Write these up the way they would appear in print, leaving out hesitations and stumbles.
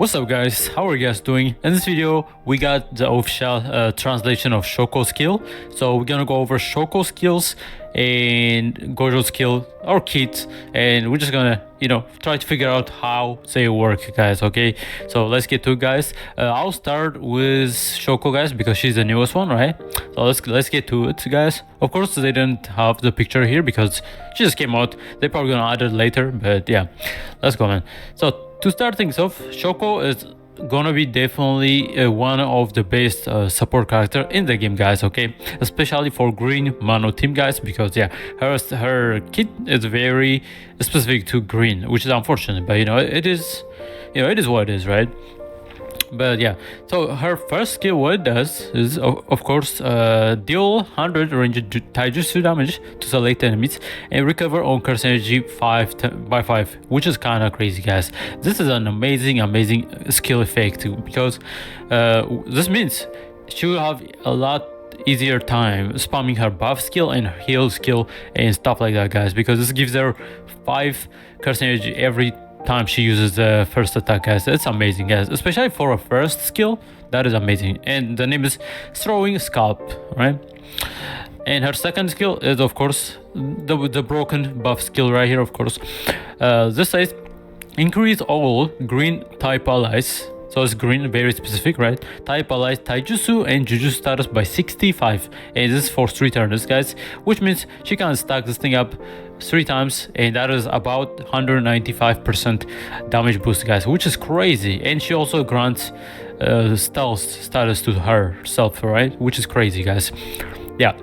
What's up guys, how are you guys doing? In this video we got the official translation of SHOKO skill. So we're gonna go over SHOKO skills and GOJO skill or kits, and we're just gonna try to figure out how they work, guys. Okay, so let's get to it, guys. I'll start with SHOKO, guys, because she's the newest one, right? So let's get to it, guys. Of course they didn't have the picture here because she just came out. They're probably gonna add it later, but yeah, let's go, man. So to start things off, SHOKO is gonna be definitely one of the best support character in the game, guys. Okay, especially for green mono team, guys, because yeah, her kit is very specific to green, which is unfortunate, but it is what it is, right? But yeah, so her first skill, what it does is of course deal 100 ranged taijutsu damage to select enemies and recover on curse energy 5 by 5, which is kind of crazy, guys. This is an amazing skill effect too, because this means she will have a lot easier time spamming her buff skill and heal skill and stuff like that, guys, because this gives her 5 curse energy every time she uses the first attack, guys. It's amazing, guys, especially for a first skill. That is amazing. And the name is Throwing Scalp, right? And her second skill is of course the broken buff skill right here, of course. This says increase all green type allies, so it's green, very specific, right? Type allies taijutsu and jujutsu status by 65, and this is for 3 turns, guys, which means she can stack this thing up 3 times, and that is about 195% damage boost, guys, which is crazy. And she also grants stealth status to herself, right? Which is crazy, guys. Yeah.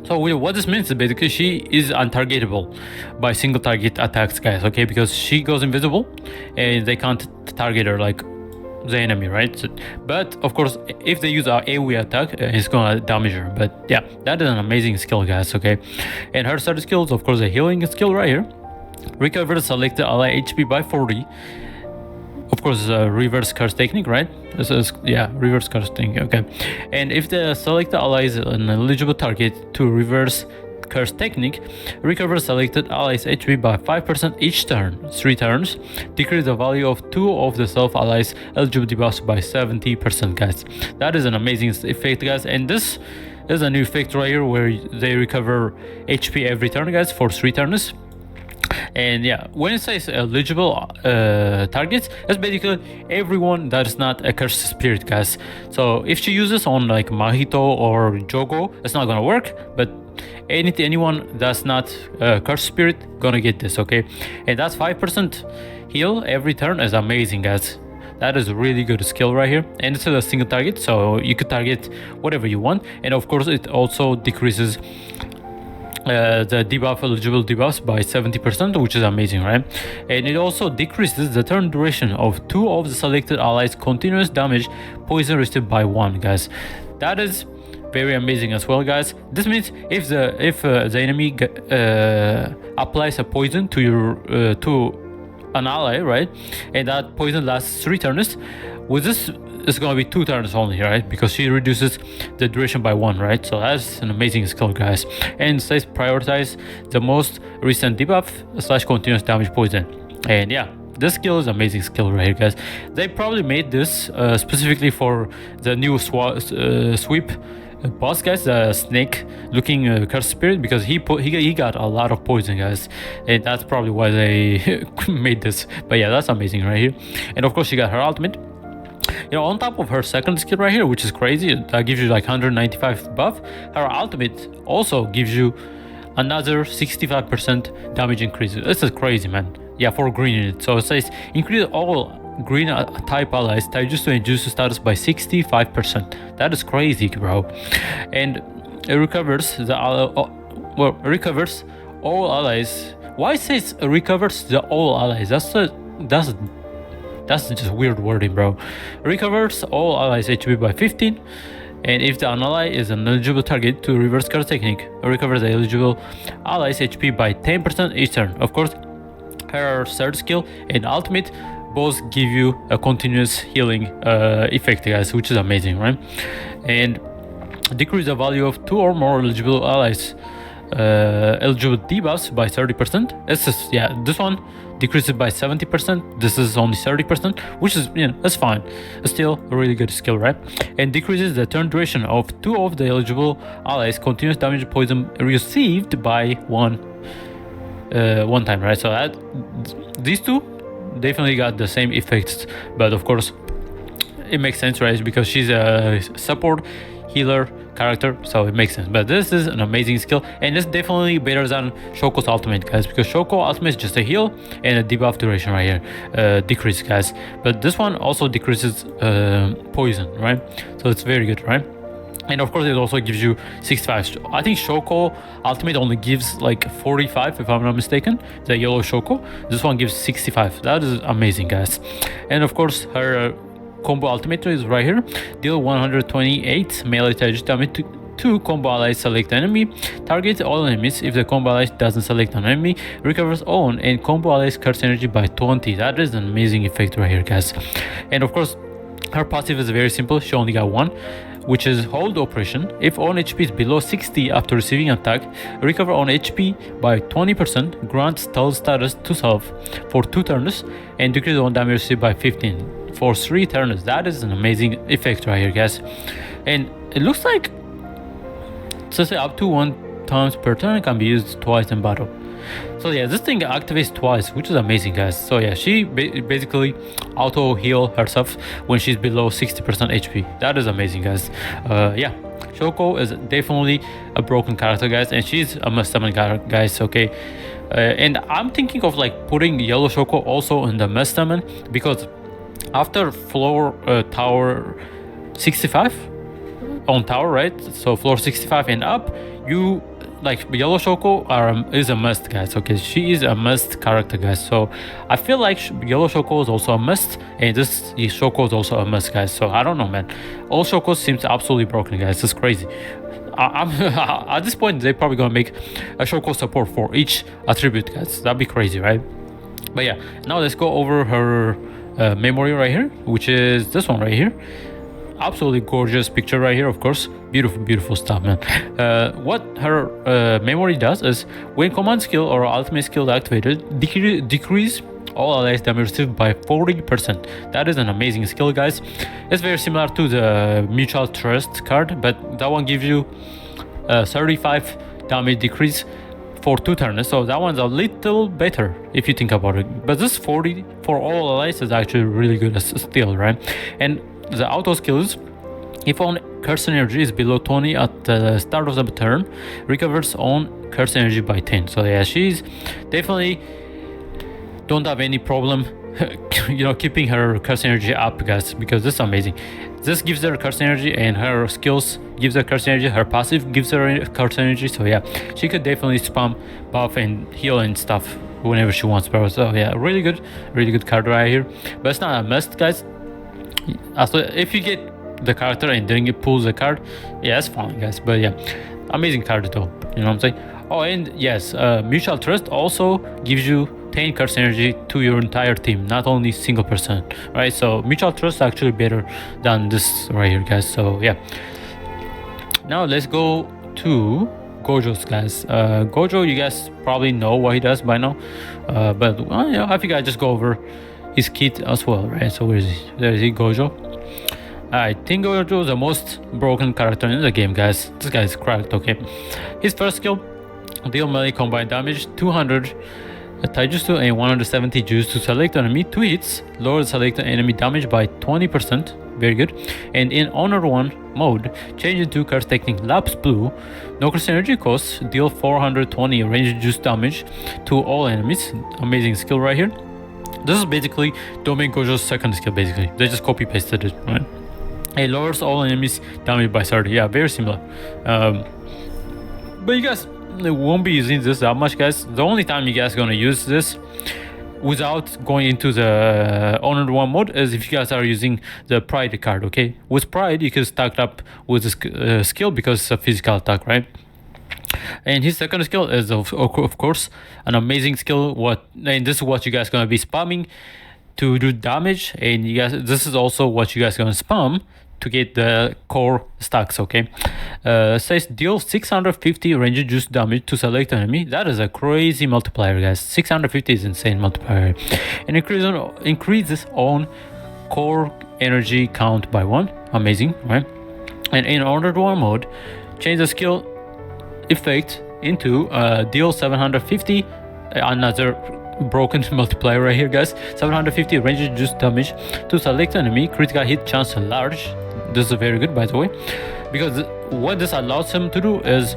So what this means is basically she is untargetable by single target attacks, guys. Okay, because she goes invisible and they can't target her like the enemy, right? So, but of course if they use our AoE attack, it's gonna damage her. But yeah, that is an amazing skill, guys. Okay, and her third skill is of course a healing skill right here. Recover selected ally HP by 40. Of course reverse curse technique, right? This is, yeah, reverse curse technique. Okay, and if the selected ally is an eligible target to reverse curse technique, recover selected allies HP by 5% each turn, 3 turns. Decrease the value of 2 of the self allies eligible debuffs by 70%, guys. That is an amazing effect, guys, and this is a new effect right here where they recover HP every turn, guys, for 3 turns. And yeah, when it says eligible targets, it's basically everyone that is not a cursed spirit, guys. So if she uses on like Mahito or Jogo, it's not gonna work, but anyone that's not cursed spirit gonna get this. Okay, and that's 5% heal every turn is amazing, guys. That is a really good skill right here, and it's a single target, so you could target whatever you want. And of course it also decreases the debuff eligible debuffs by 70%, which is amazing, right? And it also decreases the turn duration of 2 of the selected allies continuous damage poison received by 1, guys. That is very amazing as well, guys. This means if the enemy applies a poison to your to an ally, right, and that poison lasts 3 turns, with this it's gonna be 2 turns only, right? Because she reduces the duration by 1, right? So that's an amazing skill, guys. And says prioritize the most recent debuff / continuous damage poison. And yeah, this skill is amazing skill right here, guys. They probably made this specifically for the new sweep boss, guys, the snake looking curse spirit, because he got a lot of poison, guys, and that's probably why they made this. But yeah, that's amazing right here. And of course she got her ultimate, on top of her second skill right here, which is crazy. That gives you like 195 buff. Her ultimate also gives you another 65% damage increase. This is crazy, man. Yeah, for green unit. So it says increase all green type allies taijutsu and jutsu status by 65%. That is crazy, bro. And it recovers recovers all allies. Why it says recovers the all allies? That's just weird wording, bro. Recovers all allies HP by 15, and if the ally is an eligible target to reverse curse technique, recovers the eligible allies HP by 10% each turn. Of course, her third skill and ultimate both give you a continuous healing effect, guys, which is amazing, right? And decrease the value of 2 or more eligible allies eligible debuffs by 30%. It's just, yeah, this one decreases by 70%. This is only 30%, which is, that's fine. It's still a really good skill, right? And decreases the turn duration of 2 of the eligible allies' continuous damage poison received by one time, right? So these two definitely got the same effects, but of course it makes sense, right? Because she's a support healer character, so it makes sense. But this is an amazing skill, and it's definitely better than Shoko's ultimate, guys, because Shoko ultimate is just a heal and a debuff duration right here, decrease, guys. But this one also decreases poison, right? So it's very good, right? And of course it also gives you 65. I think Shoko ultimate only gives like 45 if I'm not mistaken, the yellow Shoko. This one gives 65. That is amazing, guys. And of course her combo ultimate is right here. Deal 128 melee damage to combo allies select enemy. Target all enemies. If the combo ally doesn't select an enemy, recovers own and combo allies curse energy by 20. That is an amazing effect right here, guys. And of course her passive is very simple. She only got one, which is hold operation. If own HP is below 60 after receiving attack, recover own HP by 20%, grant stealth status to self for 2 turns, and decrease own damage received by 15 for 3 turns. That is an amazing effect right here, guys. And it looks like, so say up to 1 times per turn, can be used twice in battle. So yeah, this thing activates twice, which is amazing, guys. So yeah, she basically auto heal herself when she's below 60% HP. That is amazing, guys. Yeah, Shoko is definitely a broken character, guys, and she's a must summon guys, okay. And I'm thinking of like putting yellow Shoko also in the must summon, because after floor tower 65 on tower, right? So floor 65 and up, you like yellow Shoko is a must, guys. Okay, she is a must character, guys. So I feel like yellow Shoko is also a must, and this Shoko is also a must, guys. So I don't know, man. All Shokos seems absolutely broken, guys. It's crazy. I'm at this point they're probably gonna make a Shoko support for each attribute, guys. That'd be crazy, right? But yeah, now let's go over her memory right here, which is this one right here. Absolutely gorgeous picture right here, of course. Beautiful stuff, man. What her memory does is when command skill or ultimate skill activated, decrease all allies damage received by 40%. That is an amazing skill, guys. It's very similar to the mutual trust card, but that one gives you 35 damage decrease for 2 turns, so that one's a little better if you think about it. But this 40 for all allies is actually really good still, right? And the auto skills, if on curse energy is below 20 at the start of the turn, recovers on curse energy by 10. So yeah, she's definitely don't have any problem keeping her curse energy up, guys, because this is amazing. This gives her curse energy, and her skills gives her curse energy, her passive gives her curse energy. So yeah, she could definitely spam buff and heal and stuff whenever she wants, bro. So yeah, really good card right here. But it's not a must, guys. Also, if you get the character and then you pull the card, yeah, it's fine, guys. But yeah, amazing card though, you know what I'm saying? Oh, and yes, mutual trust also gives you 10 curse energy to your entire team, not only single person, right? So mutual trust is actually better than this right here, guys. So yeah, now let's go to GOJO's, guys. GOJO, you guys probably know what he does by now, but I think I just go over his kit as well, right? So where is he? There is he, GOJO. I think GOJO is the most broken character in the game, guys. This guy is cracked, okay? His first skill, deal melee combined damage 200 taijutsu and 170 juice to select enemy. 2 hits, lower the selected enemy damage by 20%. Very good. And in Honor 1 mode, change into curse technique Lapse Blue. No curse energy costs, deal 420 range juice damage to all enemies. Amazing skill right here. This is basically Domain GOJO's second skill, basically. They just copy pasted it, right? It lowers all enemies damage by 30. Yeah, very similar. But you guys won't be using this that much, guys. The only time you guys gonna use this without going into the Honored 1 mode is if you guys are using the Pride card, okay? With Pride, you can stack up with the skill because it's a physical attack, right? And his second skill is of course an amazing skill. And this is what you guys gonna be spamming to do damage, and you guys, this is also what you guys gonna spam to get the core stacks. Okay, says deal 650 range juice damage to select enemy. That is a crazy multiplier, guys. 650 is insane multiplier, and increases on core energy count by 1. Amazing, right? And in ordered one mode, change the skill effect into deal 750, another broken multiplier right here, guys. 750 range juice damage to select enemy, critical hit chance large. This is very good, by the way, because what this allows him to do is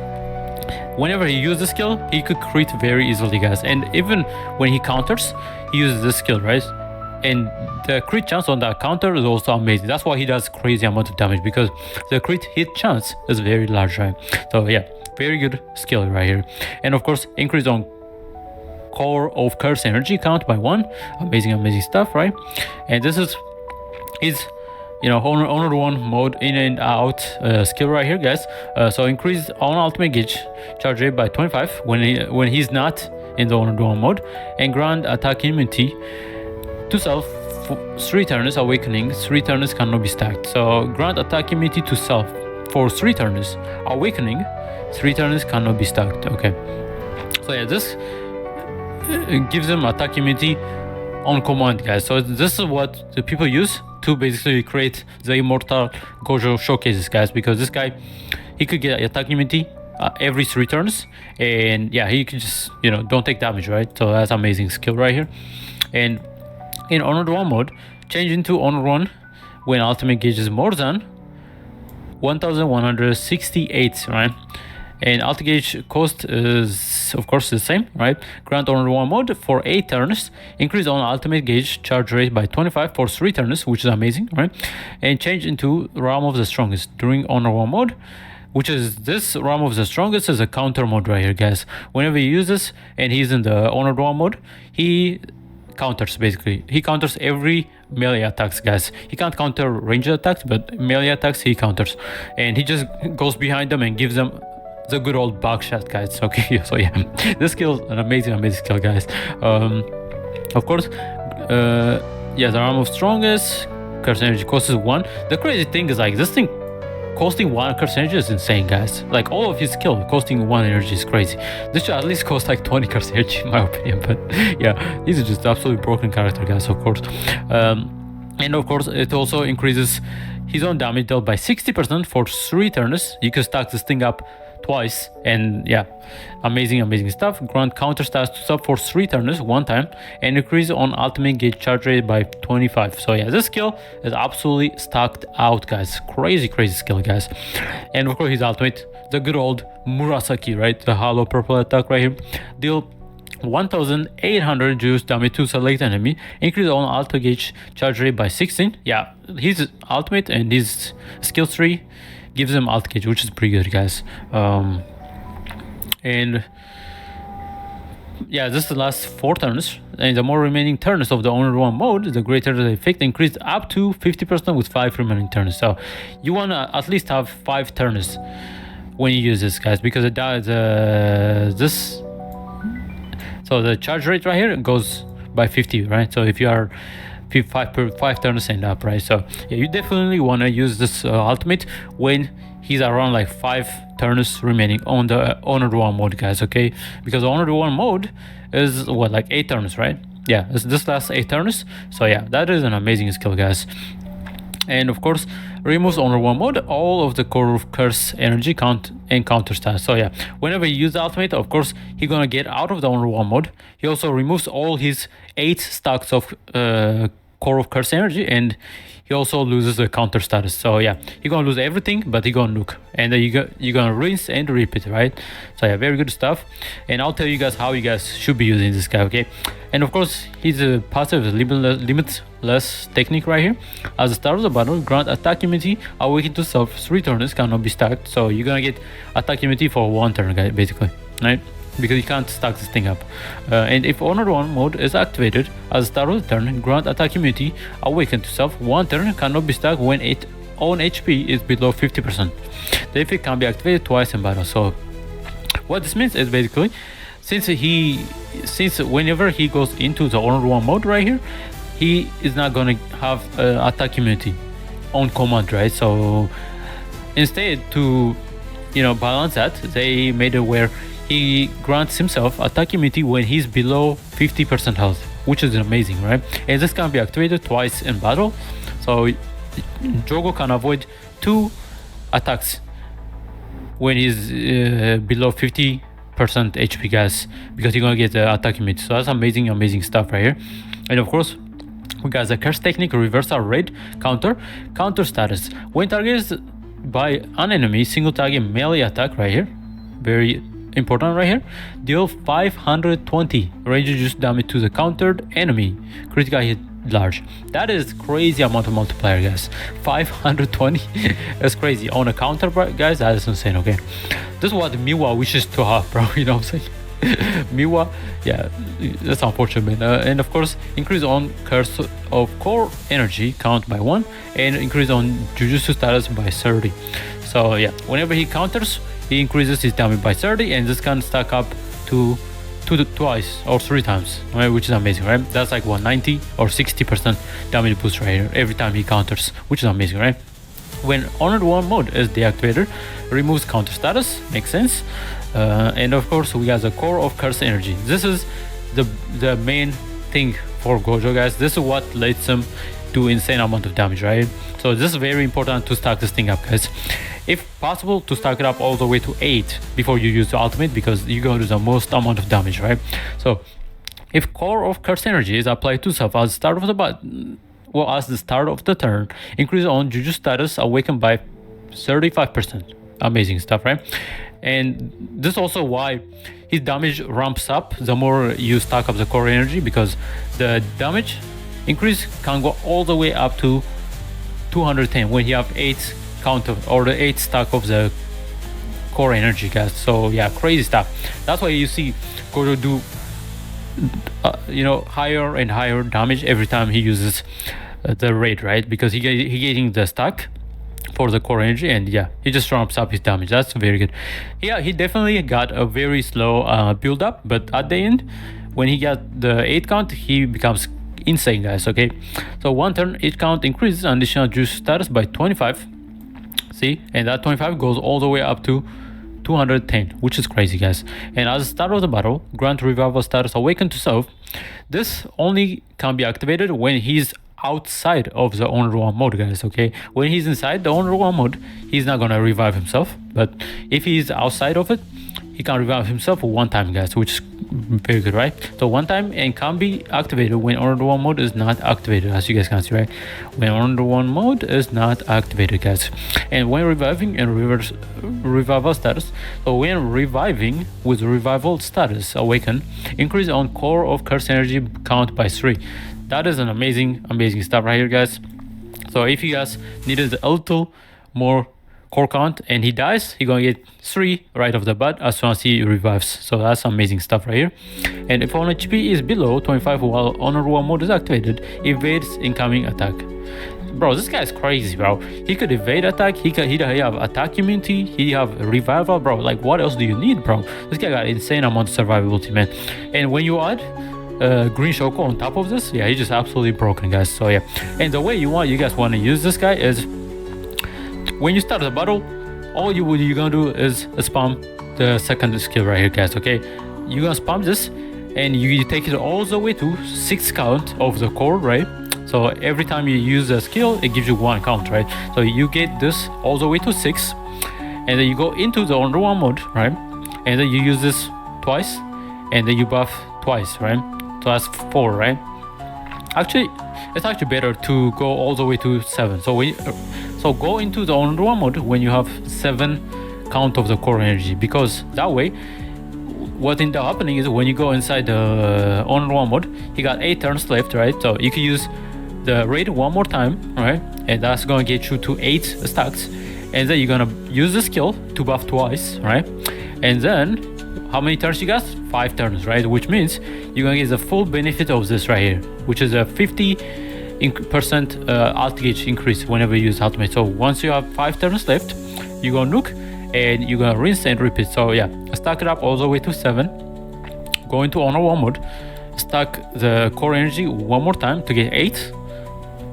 whenever he uses the skill, he could crit very easily, guys. And even when he counters, he uses this skill, right? And the crit chance on that counter is also amazing. That's why he does crazy amount of damage, because the crit hit chance is very large, right? So yeah, very good skill right here. And of course, increase on core of curse energy count by 1. Amazing stuff, right? And this is his, honored one mode in and out skill right here, guys. So increase on ultimate gauge charge rate by 25 when he's not in the honored one mode, and grant attack immunity to self 3 turns. Awakening 3 turns cannot be stacked. So grant attack immunity to self for 3 turns. Awakening 3 turns cannot be stacked. Okay, so yeah, this gives them attack immunity on command, guys. So this is what the people use to basically create the immortal GOJO showcases, guys, because this guy, he could get attack immunity every 3 turns, and yeah, he could just don't take damage, right? So that's amazing skill right here. And in honored one mode, change into honored one when ultimate gauge is more than 1168, right? And ultimate gauge cost is of course the same, right? Grant honored one mode for 8 turns, increase on ultimate gauge charge rate by 25 for 3 turns, which is amazing, right? And change into realm of the strongest during honored one mode, which is this realm of the strongest is a counter mode right here, guys. Whenever he uses and he's in the honored one mode, he counters, basically. He counters every melee attacks, guys. He can't counter ranged attacks, but melee attacks he counters. And he just goes behind them and gives them the good old back shot, guys. Okay, so yeah, this skill is an amazing skill, guys. Of course, yeah, the arm of strongest curse energy costs 1. The crazy thing is, like, this thing costing 1 curse energy is insane, guys. Like, all of his skill costing 1 energy is crazy. This should at least cost like 20 curse energy, in my opinion. But yeah, he's just absolutely broken character, guys, of course. And of course, it also increases his own damage dealt by 60% for 3 turns. You can stack this thing up twice, and yeah, amazing stuff. Grant counter stats to sub for 3 turns 1 time, and increase on ultimate gauge charge rate by 25. So yeah, this skill is absolutely stacked out, guys. Crazy skill, guys. And of course, his ultimate, the good old Murasaki, right? The hollow purple attack right here. Deal 1800 juice damage to select enemy, increase on ultimate gauge charge rate by 16. Yeah, his ultimate and his skill 3 gives him alt gauge, which is pretty good, guys. And yeah, this is the last 4 turns, and the more remaining turns of the honored one mode, the greater the effect increased up to 50% with 5 remaining turns. So you want to at least have 5 turns when you use this, guys, because it does this. So the charge rate right here goes by 50, right? So if you are 5 turns and up, right? So yeah, you definitely want to use this ultimate when he's around like 5 turns remaining on the honored one mode, guys. Okay, because the honored one mode is what, like 8 turns, right? Yeah, it's this last 8 turns. So yeah, that is an amazing skill, guys. And of course, removes honored one mode all of the core of curse energy count and counter stats. So yeah, whenever you use the ultimate, of course, he's gonna get out of the honored one mode. He also removes all his 8 stacks of core of curse energy, and he also loses the counter status. So yeah, you're gonna lose everything, but you're gonna nuke, and then you're gonna rinse and repeat, right? So yeah, very good stuff. And I'll tell you guys how you guys should be using this guy, okay? And of course, he's a passive limitless technique right here. As a start of the battle, grant attack immunity, awaken to self 3 turns, cannot be stacked. So you're gonna get attack immunity for 1 turn, guys, basically, right? Because you can't stack this thing up. And if honored one mode is activated as a start of the turn, grant attack immunity, awaken to self 1 turn, cannot be stacked when its own HP is below 50%. The effect can be activated twice in battle. So what this means is basically, since whenever he goes into the honored one mode right here, he is not gonna have attack immunity own command, right? So instead, to balance that, they made it where he grants himself attack immunity when he's below 50% health, which is amazing, right? And this can be activated twice in battle, so JOKO can avoid 2 attacks when he's below 50% HP, guys, because you're gonna get the attack immunity. So that's amazing stuff right here. And of course, we got the curse technique, reversal raid, counter status. When targeted by an enemy, single target melee attack right here, very important right here, deal 520 range reduced damage to the countered enemy, critical hit large. That is crazy amount of multiplier, guys. 520 that's crazy on a counter, guys. That is insane. Okay, this is what Miwa wishes to have, bro. You know what I'm saying? Miwa, yeah, that's unfortunate, man. And of course, increase on curse of core energy count by 1, and increase on jujutsu status by 30. So yeah, whenever he counters, he increases his damage by 30, and this can stack up to twice or 3 times, right? Which is amazing, right? That's like 190 or 60% damage boost right here every time he counters, which is amazing, right? When Honored One mode is deactivated, removes counter status, makes sense. And of course, we got the core of curse energy. This is the main thing for GOJO, guys. This is what lets him do insane amount of damage, right? So this is very important to stack this thing up, guys. If possible, to stack it up all the way to 8 before you use the ultimate, because you go to the most amount of damage, right? So if core of curse energy is applied to self as the start of the turn, increase on Juju status awakened by 35%. Amazing stuff, right? And this is also why his damage ramps up the more you stack up the core energy, because the damage increase can go all the way up to 210 when you have 8 count of, or the 8 stack of the core energy, guys. So yeah, crazy stuff. That's why you see GOJO do higher and higher damage every time he uses the raid, right? Because he getting the stack for the core energy, and yeah, he just ramps up his damage. That's very good. Yeah, he definitely got a very slow build up, but at the end, when he got the 8 count, he becomes insane, guys. Okay, so 1 turn 8 count increases additional juice status by 25. See, and that 25 goes all the way up to 210, which is crazy, guys. And as the start of the battle, grant revival status awaken to self. This only can be activated when he's outside of the Honored One mode, guys. Okay, when he's inside the Honored One mode, he's not gonna revive himself, but if he's outside of it, he can revive himself 1 time, guys, which is very good, right? So 1 time, and can be activated when Honored One mode is not activated, as you guys can see, right? When Honored One mode is not activated, guys. And when reviving and revival status, so when reviving with revival status awaken, increase on core of curse energy count by 3. That is an amazing stuff right here, guys. So if you guys needed a little more core count and he dies, he gonna get 3 right off the bat as soon as he revives. So that's amazing stuff right here. And if on HP is below 25 while Honored One mode is activated, evades incoming attack. Bro, this guy's crazy, bro. He could evade attack, he have attack immunity, he have revival, bro. Like, what else do you need, bro? This guy got insane amount of survivability, man. And when you add green Shoko on top of this, yeah, he's just absolutely broken, guys. So yeah, and the way you guys want to use this guy is when you start the battle, all you're gonna do is spam the second skill right here, guys. Okay, you're gonna spam this, and you take it all the way to 6 count of the core, right? So every time you use the skill, it gives you 1 count, right? So you get this all the way to 6, and then you go into the Honored One mode, right? And then you use this twice, and then you buff twice, right? So that's 4, right? Actually, it's actually better to go all the way to 7. So go into the Honored One mode when you have 7 count of the core energy, because that way, what ended up happening is when you go inside the Honored One mode, you got 8 turns left, right? So you can use the raid 1 more time, right? And that's gonna get you to 8 stacks, and then you're gonna use the skill to buff twice, right? And then how many turns you got? 5 turns, right? Which means you're gonna get the full benefit of this right here, which is a 50% alt gauge increase whenever you use ultimate. So once you have 5 turns left, you go nuke and you're gonna rinse and repeat. So yeah, stack it up all the way to 7, go into Honor One mode, stack the core energy 1 more time to get 8,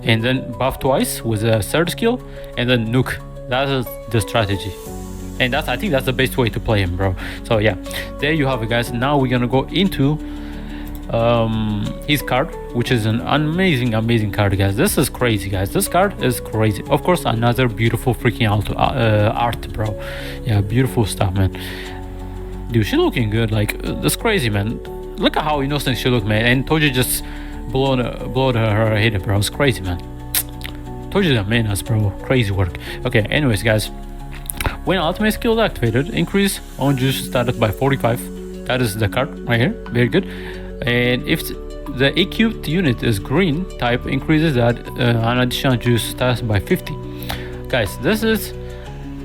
and then buff twice with a third skill, and then nuke. That is the strategy, and I think that's the best way to play him, bro. So yeah, there you have it, guys. Now we're gonna go into his card, which is an amazing card, guys. This is crazy, guys. This card is crazy. Of course, another beautiful freaking art, bro. Yeah, beautiful stuff, man. Dude, she looking good. Like, that's crazy, man. Look at how innocent she look, man. And Toji just blowed her head, bro. It's crazy, man. Toji's a menace, bro. Crazy work. Okay, anyways, guys, when ultimate skill is activated, increase on juice status by 45. That is the card right here. Very good. And if the equipped unit is green type, increases that an additional juice status by 50. Guys, this is,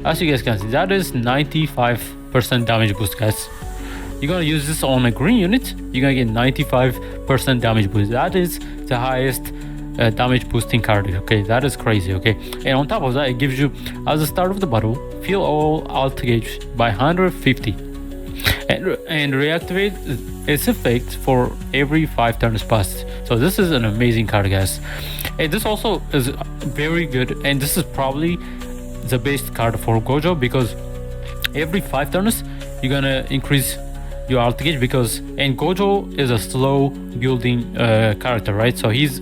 as you guys can see, that is 95% damage boost, guys. You're gonna use this on a green unit, you're gonna get 95% damage boost. That is the highest damage boosting card. Okay, that is crazy. Okay, and on top of that, it gives you, at the start of the battle, fill all alt gauge by 150 and reactivate its effect for every 5 turns passed. So this is an amazing card, guys. And this also is very good, and this is probably the best card for Gojo, because every 5 turns you're gonna increase your alt gauge, because, and Gojo is a slow building character, right? So he's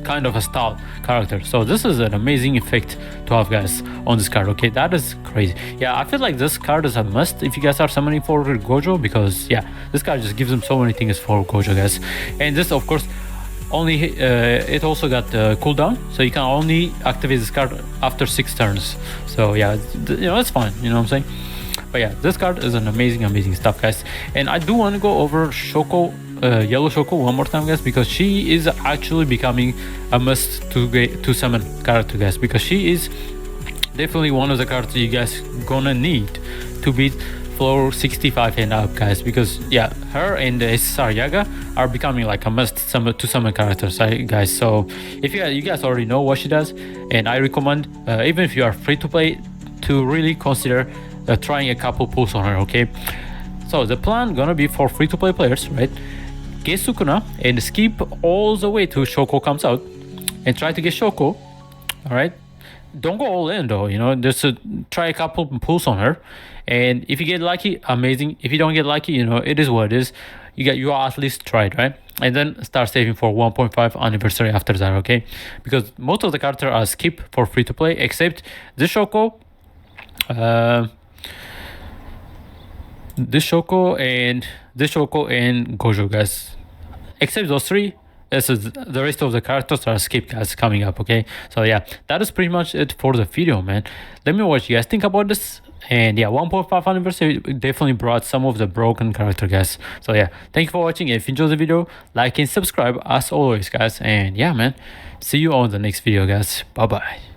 kind of a stall character. So this is an amazing effect to have, guys, on this card. Okay, that is crazy. Yeah, I feel like this card is a must if you guys are summoning for Gojo, because yeah, this card just gives them so many things for Gojo, guys. And this, of course, only it also got cooldown, so you can only activate this card after 6 turns. So yeah, you know, it's fine, you know what I'm saying? But yeah, this card is an amazing stuff, guys. And I do want to go over Shoko, yellow Shoko, one more time, guys, because she is actually becoming a must to summon character, guys, because she is definitely one of the cards you guys gonna need to beat floor 65 and up, guys, because yeah, her and SSR Yaga are becoming like a must to summon characters, guys. So if you guys already know what she does, and I recommend, even if you are free to play, to really consider trying a couple pulls on her. Okay, so the plan gonna be for free to play players, right? Get Sukuna and skip all the way to Shoko comes out and try to get Shoko. All right, don't go all in though, you know, just try a couple pulls on her, and if you get lucky, amazing. If you don't get lucky, you know, it is what it is. You at least tried, right? And then start saving for 1.5 anniversary after that. Okay, because most of the characters are skip for free to play except this Shoko, this Shoko and Gojo, guys. Except those 3, this is the rest of the characters are skip, guys, coming up. Okay, so yeah, that is pretty much it for the video, man. Let me know what you guys think about this. And yeah, 1.5 anniversary definitely brought some of the broken character, guys. So yeah, thank you for watching. If you enjoyed the video, like and subscribe as always, guys. And yeah, man, see you on the next video, guys. Bye bye.